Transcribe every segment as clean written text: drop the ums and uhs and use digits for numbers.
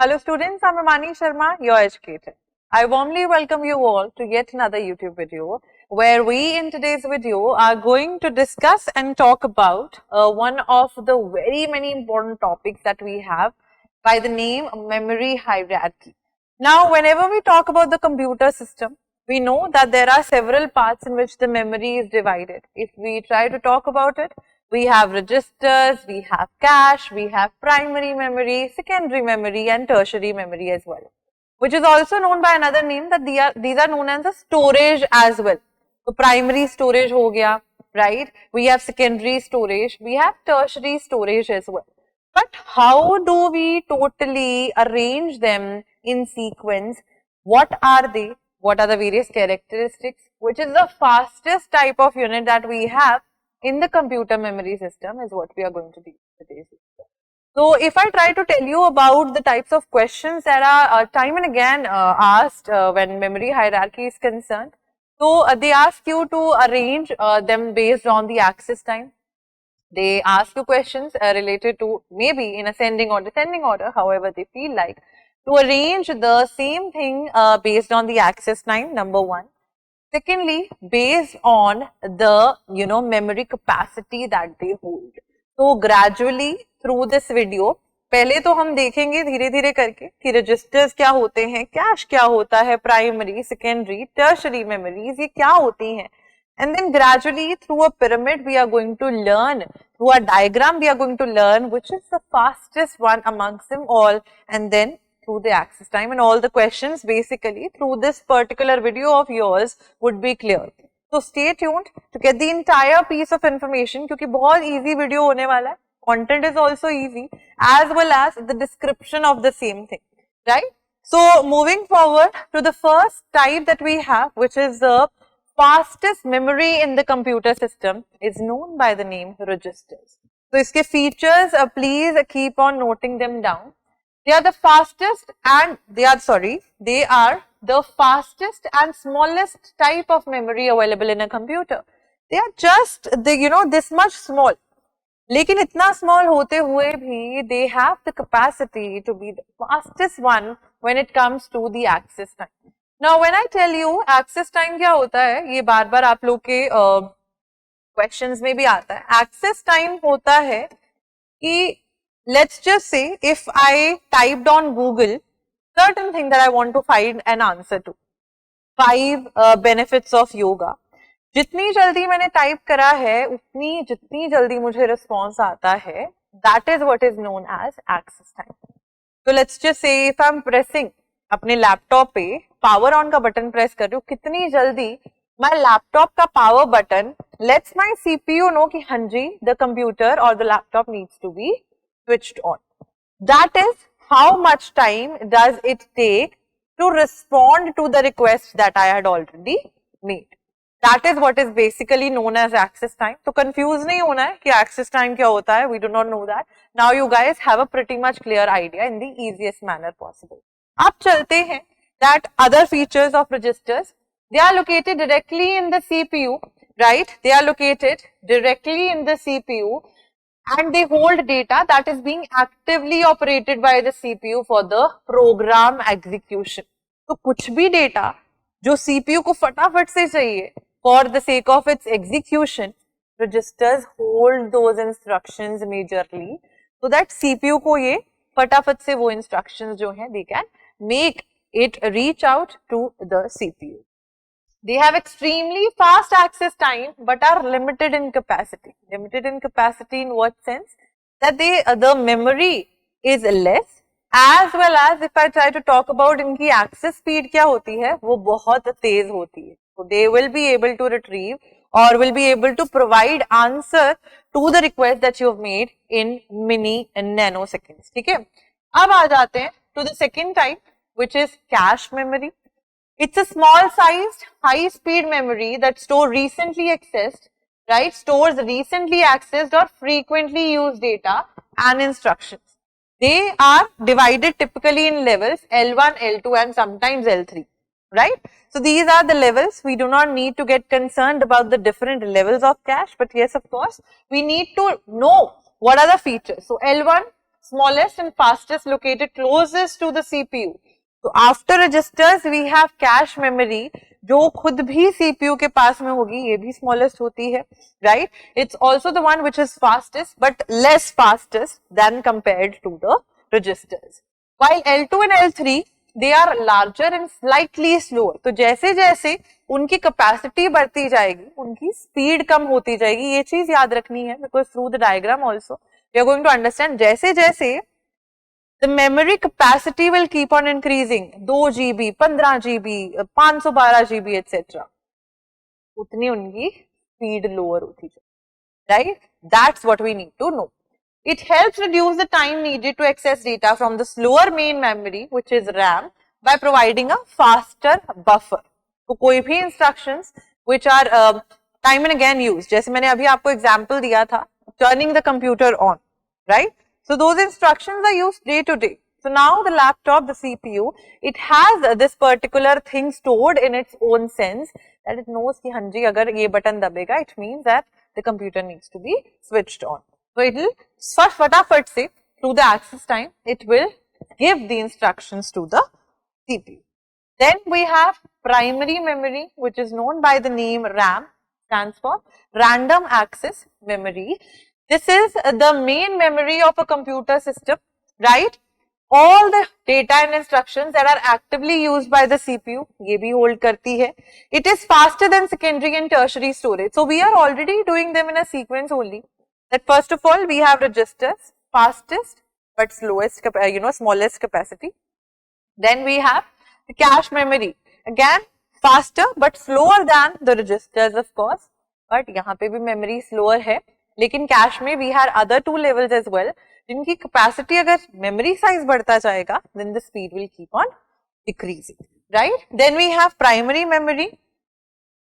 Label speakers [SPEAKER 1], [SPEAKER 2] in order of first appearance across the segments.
[SPEAKER 1] Hello students, I'm Ramani Sharma, your educator. I warmly welcome you all to yet another YouTube video where we in today's video are going to discuss and talk about one of the very many important topics that we have by the name memory hierarchy. Now whenever we talk about the computer system, we know that there are several parts in which the memory is divided. If we try to talk about it, we have registers, we have cache, we have primary memory, secondary memory and tertiary memory as well, which is also known by another name that these are known as the storage as well. So primary storage ho gaya, right? We have secondary storage, we have tertiary storage as well. But how do we totally arrange them in sequence? What are they? What are the various characteristics? Which is the fastest type of unit that we have in the computer memory system is what we are going to do today. So if I try to tell you about the types of questions that are time and again asked when memory hierarchy is concerned, so they ask you to arrange them based on the access time. They ask you questions related to maybe in ascending or descending order, however they feel like, to arrange the same thing based on the access time, number one. Secondly, based on the memory capacity that they hold. So gradually through this video, पहले तो हम देखेंगे धीरे धीरे करके कि registers क्या होते हैं, कैश क्या होता है, प्राइमरी, सेकेंडरी, टर्शरी मेमोरीज ये क्या होती हैं, and then gradually through a pyramid we are going to learn, through a diagram we are going to learn which is the fastest one amongst them all, and then through the access time, and all the questions basically through this particular video of yours would be clear. So stay tuned to get the entire piece of information क्योंकि बहुत easy video होने वाला है. Content is also easy as well as the description of the same thing, right? So moving forward to the first type that we have, which is the fastest memory in the computer system, is known by the name registers. So iske features please keep on noting them down. They are the fastest and they are the fastest and smallest type of memory available in a computer. They are just this much small. लेकिन इतना small होते हुए भी they have the capacity to be the fastest one when it comes to the access time. Now when I tell you access time क्या होता है, ये बार बार आप लोग के questions में भी आता है. Access time होता है कि let's just say if I typed on Google certain thing that I want to find an answer to, 5 benefits of yoga. जितनी जल्दी मैंने टाइप करा है उतनी जितनी जल्दी मुझे रिस्पॉन्स आता है, that is what is known as access time. So let's just say if I'm pressing अपने लैपटॉप पे पावर ऑन का बटन प्रेस कर रही हूँ, कितनी जल्दी my लैपटॉप का power button lets my CPU know कि हाँ जी the computer or the laptop needs to be switched on. That is how much time does it take to respond to the request that I had already made. That is what is basically known as access time. तो confuse नहीं होना है कि access time क्या होता है. We do not know that. Now you guys have a pretty much clear idea in the easiest manner possible. अब चलते हैं that other features of registers. They are located directly in the CPU, right? They are located directly in the CPU and they hold data that is being actively operated by the CPU for the program execution. तो कुछ भी data जो CPU को फटाफट से चाहिए for the sake of its execution, registers hold those instructions majorly so that CPU को ये फटाफट से वो instructions जो हैं they can make it reach out to the CPU. They have extremely fast access time but are limited in capacity. Limited in capacity in what sense? That the memory is less, as well as if I try to talk about इनकी access speed क्या होती है, वो बहुत तेज होती है. So they will be able to retrieve or will be able to provide answer to the request that you have made in nanoseconds. ठीक है? अब आ जाते हैं to the second type, which is cache memory. It's a small sized high speed memory that stores recently accessed or frequently used data and instructions. They are divided typically in levels L1, L2 and sometimes L3, right? So these are the levels. We do not need to get concerned about the different levels of cache, but yes, of course, we need to know what are the features. So L1, smallest and fastest located closest to the CPU. तो after registers we have cache memory जो खुद भी CPU के पास में होगी, ये भी smallest होती है, right? It's also the one which is fastest but less fastest than compared to the registers. While L2 and L3 they are larger and slightly slower. तो जैसे जैसे उनकी कैपेसिटी बढ़ती जाएगी, उनकी स्पीड कम होती जाएगी, ये चीज याद रखनी है, because through the diagram also we are going to understand जैसे जैसे the memory capacity will keep on increasing, 2 GB, 15 GB, 512 GB etcetera, उतनी उनकी स्पीड लोअर होती जाए, right? That's what we need to know. It helps reduce the time needed to access data from the slower main memory, which is RAM, by providing a faster buffer. तो कोई भी instructions which are time and again used, जैसे मैंने अभी आपको example दिया था, turning the computer on, right? So those instructions are used day to day. So now the laptop, the CPU, it has this particular thing stored in its own sense that it knows कि हाँ जी अगर ये button दबेगा, it means that the computer needs to be switched on. So it will फटाफट से through the access time it will give the instructions to the CPU. Then we have primary memory, which is known by the name RAM, stands for random access memory. This is the main memory of a computer system, right? All the data and instructions that are actively used by the CPU, ये भी hold करती है. It is faster than secondary and tertiary storage. So we are already doing them in a sequence only. That first of all we have registers, fastest but slowest, smallest capacity. Then we have the cache memory, again faster but slower than the registers of course, but यहाँ पे भी memory slower है, लेकिन cache में we have other 2 levels as well, जिनकी capacity अगर memory size बढ़ता जाएगा then the speed will keep on decreasing, right? Then we have primary memory.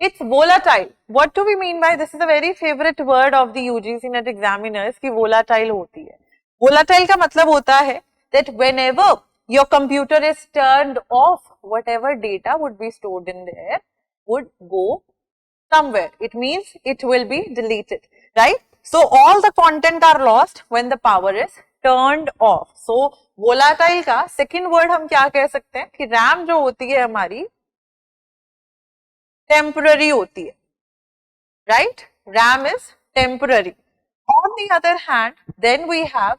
[SPEAKER 1] It's volatile. What do we mean by this? Is a very favorite word of the UGC NET examiners कि volatile होती है. Volatile का मतलब होता है that whenever your computer is turned off, whatever data would be stored in there would go somewhere. It means it will be deleted, right? So all the content are lost when the power is turned off. So volatile का second word हम क्या कह सकते हैं कि RAM जो होती है हमारी temporary होती है, right? RAM is temporary. On the other hand, then we have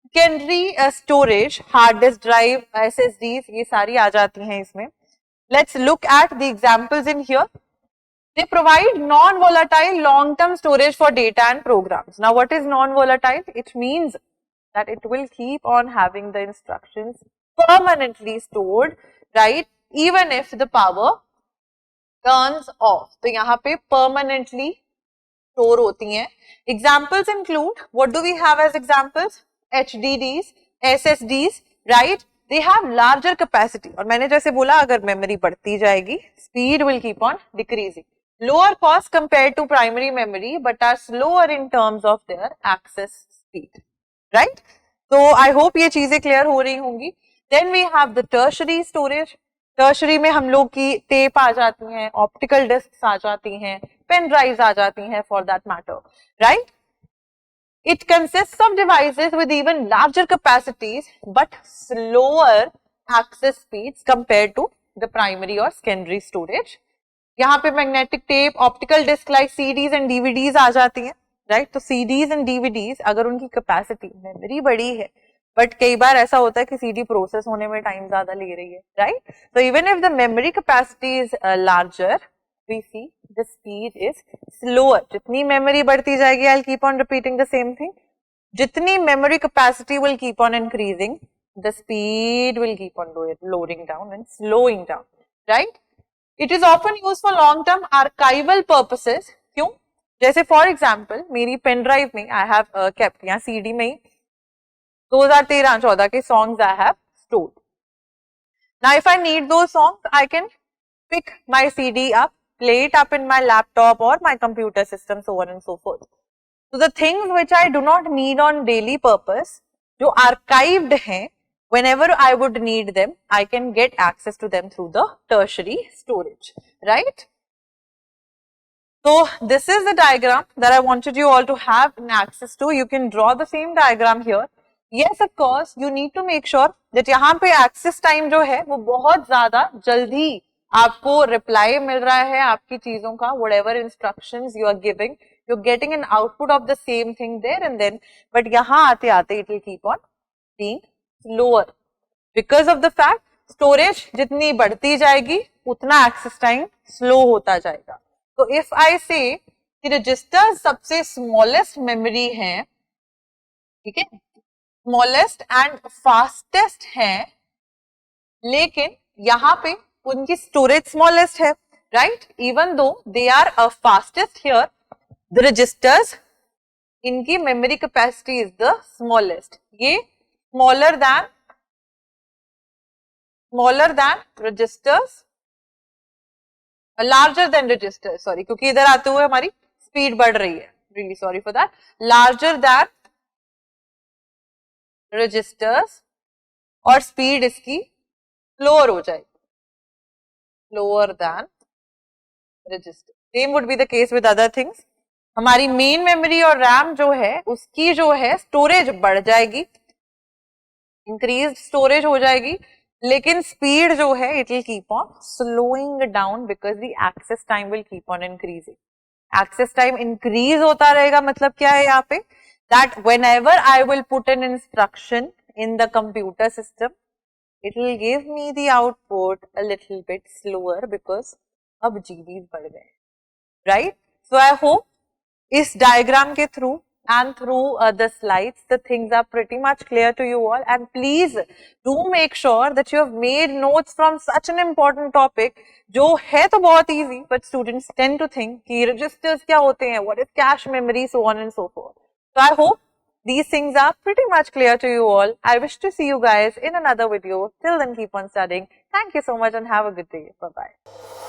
[SPEAKER 1] secondary storage, hard disk drive, SSDs, ये सारी आ जाती हैं इसमें. Let's look at the examples in here. They provide non-volatile long-term storage for data and programs. Now, what is non-volatile? It means that it will keep on having the instructions permanently stored, right? Even if the power turns off. तो यहाँ पे permanently store होती हैं. Examples include, what do we have as examples? HDDs, SSDs, right? They have larger capacity. और मैंने जैसे बोला अगर memory बढ़ती जाएगी, speed will keep on decreasing. Lower cost compared to primary memory, but are slower in terms of their access speed, right? So I hope ये चीजें clear हो रही होंगी. Then we have the tertiary storage. Tertiary में हम लोग की tape आ जाती हैं, ऑप्टिकल डिस्क आ जाती हैं, पेन ड्राइव्स आ जाती हैं for that matter, right? It consists of devices with even larger capacities but slower access speeds compared to the primary और सेकेंडरी स्टोरेज. यहाँ पे magnetic tape, optical disk like CDs and DVDs आ जाती हैं, right? तो CDs and DVDs अगर उनकी capacity memory बड़ी है बट कई बार ऐसा होता है कि सीडी प्रोसेस होने में टाइम ज्यादा ले रही है, right? So even if the memory capacity is larger we see the speed is slower. जितनी मेमोरी बढ़ती जाएगी, I will keep on repeating the same thing, जितनी memory capacity will keep on increasing the speed will keep on lowering down and slowing down, right? It is often used for long term archival purposes. क्यों? जैसे for example मेरी pen drive में I have kept, या CD में 2013-14 के songs I have stored. Now if I need those songs, I can pick my CD up, play it up in my laptop or my computer system, so on and so forth. So the things which I do not need on daily purpose, जो archived हैं, whenever I would need them, I can get access to them through the tertiary storage, right? So this is the diagram that I wanted you all to have access to. You can draw the same diagram here. yes of course you need to make sure that यहाँ पे access time जो है वो बहुत ज्यादा जल्दी आपको reply मिल रहा है आपकी चीजों का, whatever instructions you are giving, you're getting an output of the same thing there and then, but यहाँ आते आते it will keep on being slower because of the fact storage जितनी बढ़ती जाएगी उतना access time slow होता जाएगा. तो if I say कि रजिस्टर सबसे स्मॉलेस्ट मेमोरी है, ठीक है, स्मॉलेस्ट एंड फास्टेस्ट है, लेकिन यहाँ पे उनकी स्टोरेज स्मॉलेस्ट है, right, even though they are a fastest here, the registers इनकी memory capacity is the smallest. ये smaller than registers, larger than register, sorry, क्योंकि इधर आते हुए हमारी स्पीड बढ़ रही है, really sorry for that, larger than registers, और स्पीड इसकी स्लोअर हो जाएगी, slower than register. Same would be the case with other things. हमारी मेन मेमोरी और रैम जो है उसकी जो है स्टोरेज बढ़ जाएगी, इंक्रीज स्टोरेज हो जाएगी, लेकिन स्पीड जो है it will keep on slowing down because the access time will keep on increasing. Access time increase होता रहेगा, मतलब क्या है यहाँ पे, that whenever I will put an instruction in the computer system it will give me the output a little bit slower because अब GBs बढ़ गए, right? So I hope इस diagram के through and through the slides the things are pretty much clear to you all, and please do make sure that you have made notes from such an important topic जो है तो बहुत easy but students tend to think कि registers क्या होते हैं, what is cache memory, so on and so forth. So I hope these things are pretty much clear to you all. I wish to see you guys in another video. Till then, keep on studying. Thank you so much and have a good day. Bye-bye.